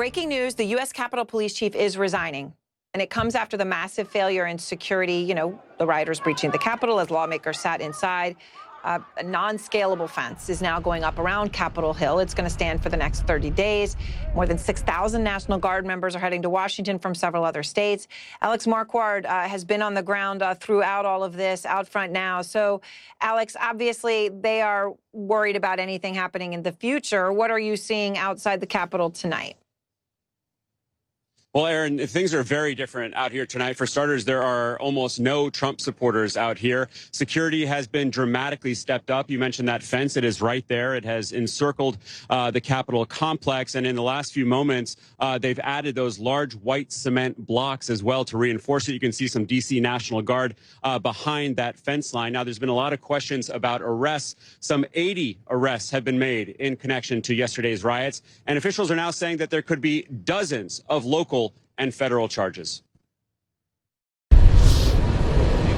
breaking news, the U.S. Capitol Police Chief is resigning. And it comes after the massive failure in security, the rioters breaching the Capitol as lawmakers sat inside. A non-scalable fence is now going up around Capitol Hill. It's going to stand for the next 30 days. More than 6,000 National Guard members are heading to Washington from several other states. Alex Marquardt has been on the ground throughout all of this, out front now. So, Alex, obviously they are worried about anything happening in the future. What are you seeing outside the Capitol tonight? Well, Aaron, things are very different out here tonight. For starters, there are almost no Trump supporters out here. Security has been dramatically stepped up. You mentioned that fence. It is right there. It has encircled the Capitol complex. And in the last few moments, they've added those large white cement blocks as well to reinforce it. You can see some D.C. National Guard behind that fence line. Now, there's been a lot of questions about arrests. Some 80 arrests have been made in connection to yesterday's riots. And officials are now saying that there could be dozens of local and federal charges.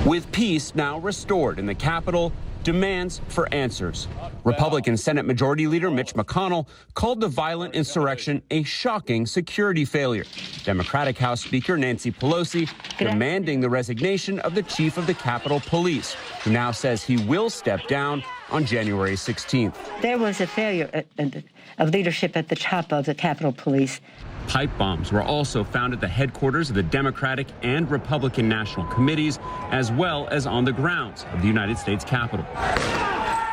With peace now restored in the Capitol, demands for answers. Republican Senate Majority Leader Mitch McConnell called the violent insurrection a shocking security failure. Democratic House Speaker Nancy Pelosi demanding the resignation of the chief of the Capitol Police, who now says he will step down on January 16th. There was a failure of leadership at the top of the Capitol Police. Pipe bombs were also found at the headquarters of the Democratic and Republican National Committees, as well as on the grounds of the United States Capitol.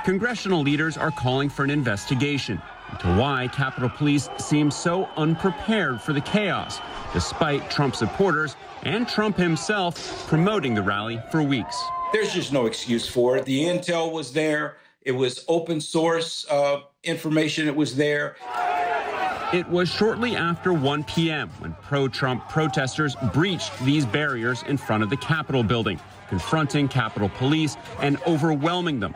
Congressional leaders are calling for an investigation into why Capitol Police seem so unprepared for the chaos, despite Trump supporters and Trump himself promoting the rally for weeks. There's just no excuse for it. The intel was there. It was open source information. It was there. It was shortly after 1 p.m. when pro-Trump protesters breached these barriers in front of the Capitol building, confronting Capitol Police and overwhelming them.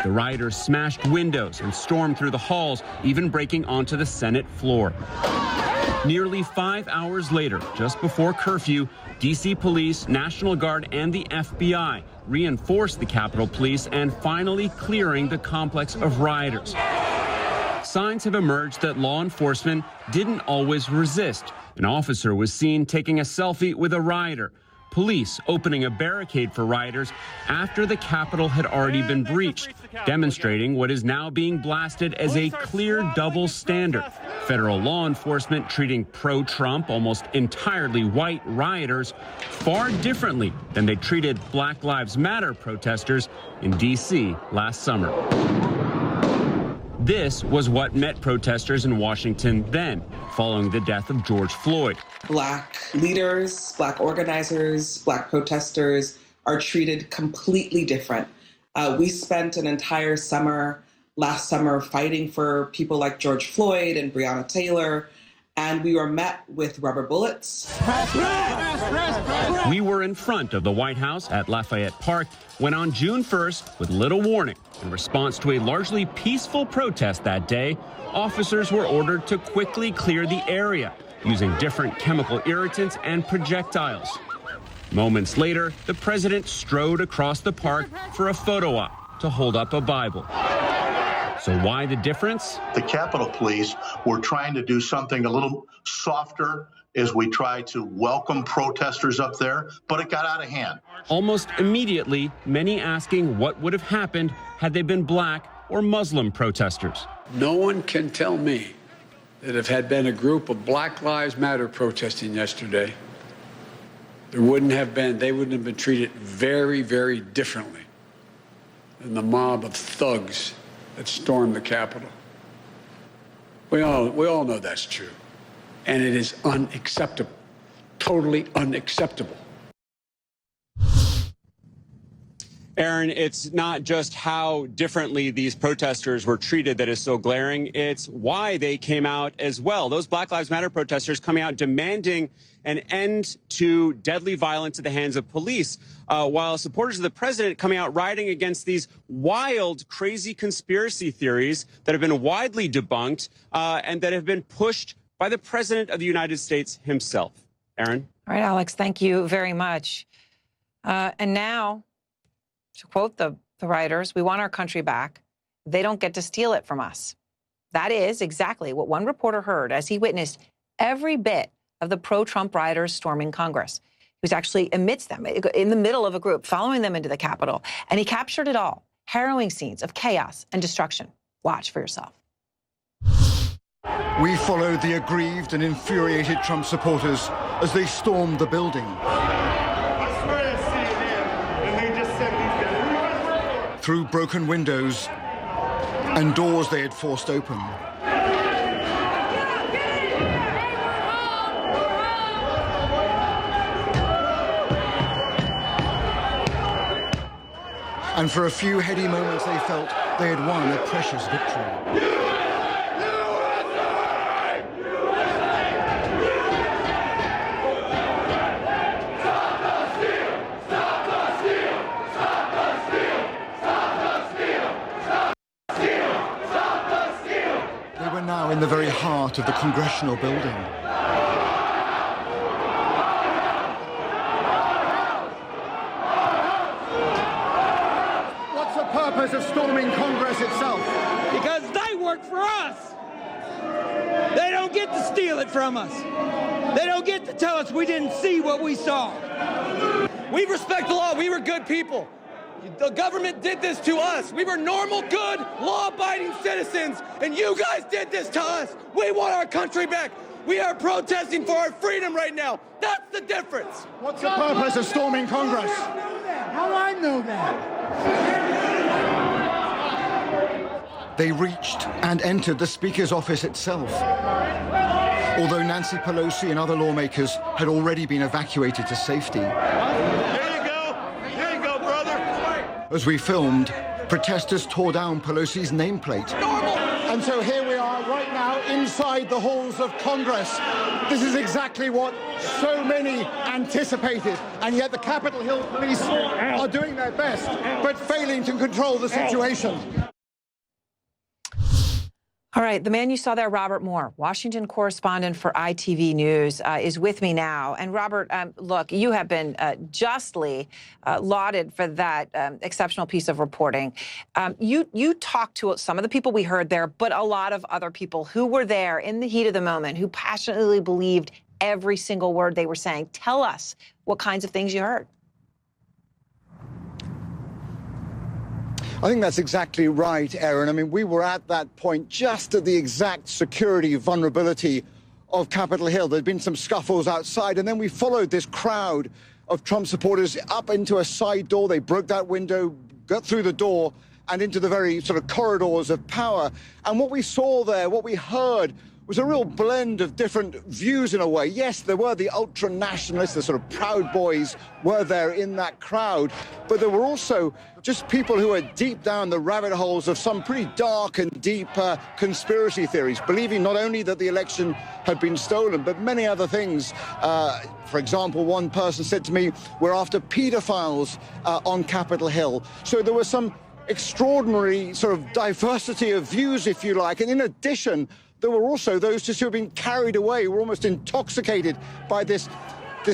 The rioters smashed windows and stormed through the halls, even breaking onto the Senate floor. Nearly 5 hours later, just before curfew, D.C. Police, National Guard, and the FBI reinforced the Capitol Police and finally clearing the complex of rioters. Signs have emerged that law enforcement didn't always resist. An officer was seen taking a selfie with a rioter. Police opening a barricade for rioters after the Capitol had already been breached, demonstrating what is now being blasted as a clear double standard. Federal law enforcement treating pro-Trump, almost entirely white rioters far differently than they treated Black Lives Matter protesters in D.C. last summer. This was what met protesters in Washington then, following the death of George Floyd. Black leaders, Black organizers, Black protesters are treated completely different. We spent an entire summer, last summer, fighting for people like George Floyd and Breonna Taylor, and we were met with rubber bullets. We were in front of the White House at Lafayette Park when on June 1st, with little warning, in response to a largely peaceful protest that day, officers were ordered to quickly clear the area using different chemical irritants and projectiles. Moments later, the president strode across the park for a photo op to hold up a Bible. So why the difference? The Capitol Police were trying to do something a little softer as we tried to welcome protesters up there, but it got out of hand. Almost immediately, many asking what would have happened had they been Black or Muslim protesters. No one can tell me that if had been a group of Black Lives Matter protesting yesterday, they wouldn't have been treated very, very differently than the mob of thugs that stormed the Capitol. We all know that's true. And it is unacceptable, totally unacceptable. Aaron, it's not just how differently these protesters were treated that is so glaring. It's why they came out as well. Those Black Lives Matter protesters coming out demanding an end to deadly violence at the hands of police, while supporters of the president coming out rioting against these wild, crazy conspiracy theories that have been widely debunked and that have been pushed by the president of the United States himself. Aaron? All right, Alex, thank you very much. And now, to quote the rioters, we want our country back. They don't get to steal it from us. That is exactly what one reporter heard as he witnessed every bit of the pro-Trump rioters storming Congress. He was actually amidst them, in the middle of a group, following them into the Capitol, and he captured it all. Harrowing scenes of chaos and destruction. Watch for yourself. We followed the aggrieved and infuriated Trump supporters as they stormed the building. Through broken windows and doors they had forced open. And for a few heady moments they felt they had won a precious victory. Now in the very heart of the congressional building. What's the purpose of storming Congress itself? Because they work for us. They don't get to steal it from us. They don't get to tell us we didn't see what we saw. We respect the law. We were good people. The government did this to us. We were normal, good, law-abiding citizens, and you guys did this to us. We want our country back. We are protesting for our freedom right now. That's the difference. What's the purpose of storming Congress? How do I know that? They reached and entered the Speaker's office itself. Although Nancy Pelosi and other lawmakers had already been evacuated to safety. As we filmed, protesters tore down Pelosi's nameplate. And so here we are right now inside the halls of Congress. This is exactly what so many anticipated. And yet the Capitol Hill police are doing their best, but failing to control the situation. All right, the man you saw there, Robert Moore, Washington correspondent for ITV News, is with me now. And Robert, look, you have been justly lauded for that exceptional piece of reporting. You talked to some of the people we heard there, but a lot of other people who were there in the heat of the moment, who passionately believed every single word they were saying. Tell us what kinds of things you heard. I think that's exactly right, Erin. I mean, we were at that point just at the exact security vulnerability of Capitol Hill. There'd been some scuffles outside, and then we followed this crowd of Trump supporters up into a side door. They broke that window, got through the door, and into the very sort of corridors of power. And what we saw there, what we heard, was a real blend of different views in a way. Yes, there were the ultra-nationalists, the sort of Proud Boys were there in that crowd, but there were also just people who were deep down the rabbit holes of some pretty dark and deep conspiracy theories, believing not only that the election had been stolen, but many other things. For example, one person said to me, we're after pedophiles on Capitol Hill. So there was some extraordinary sort of diversity of views, if you like, and in addition, there were also those just who had been carried away, were almost intoxicated by this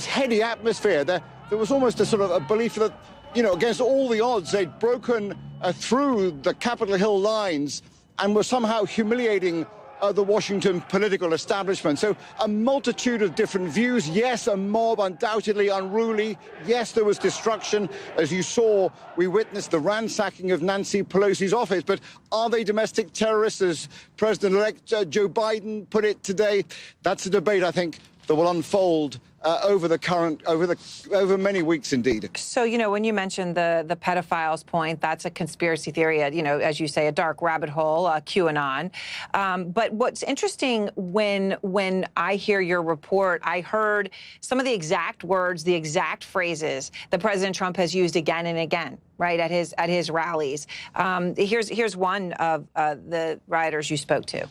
heady atmosphere. There was almost a sort of a belief that, you know, against all the odds, they'd broken through the Capitol Hill lines and were somehow humiliating the Washington political establishment. So a multitude of different views. Yes, a mob undoubtedly unruly. Yes, there was destruction. As you saw, we witnessed the ransacking of Nancy Pelosi's office. But are they domestic terrorists, as President-elect Joe Biden put it today? That's a debate, I think, that will unfold over many weeks indeed. So, you know, when you mentioned the pedophiles point, that's a conspiracy theory, you know, as you say, a dark rabbit hole, QAnon. But what's interesting when I hear your report, I heard some of the exact words, the exact phrases that President Trump has used again and again, right, at his rallies. Here's one of the rioters you spoke to.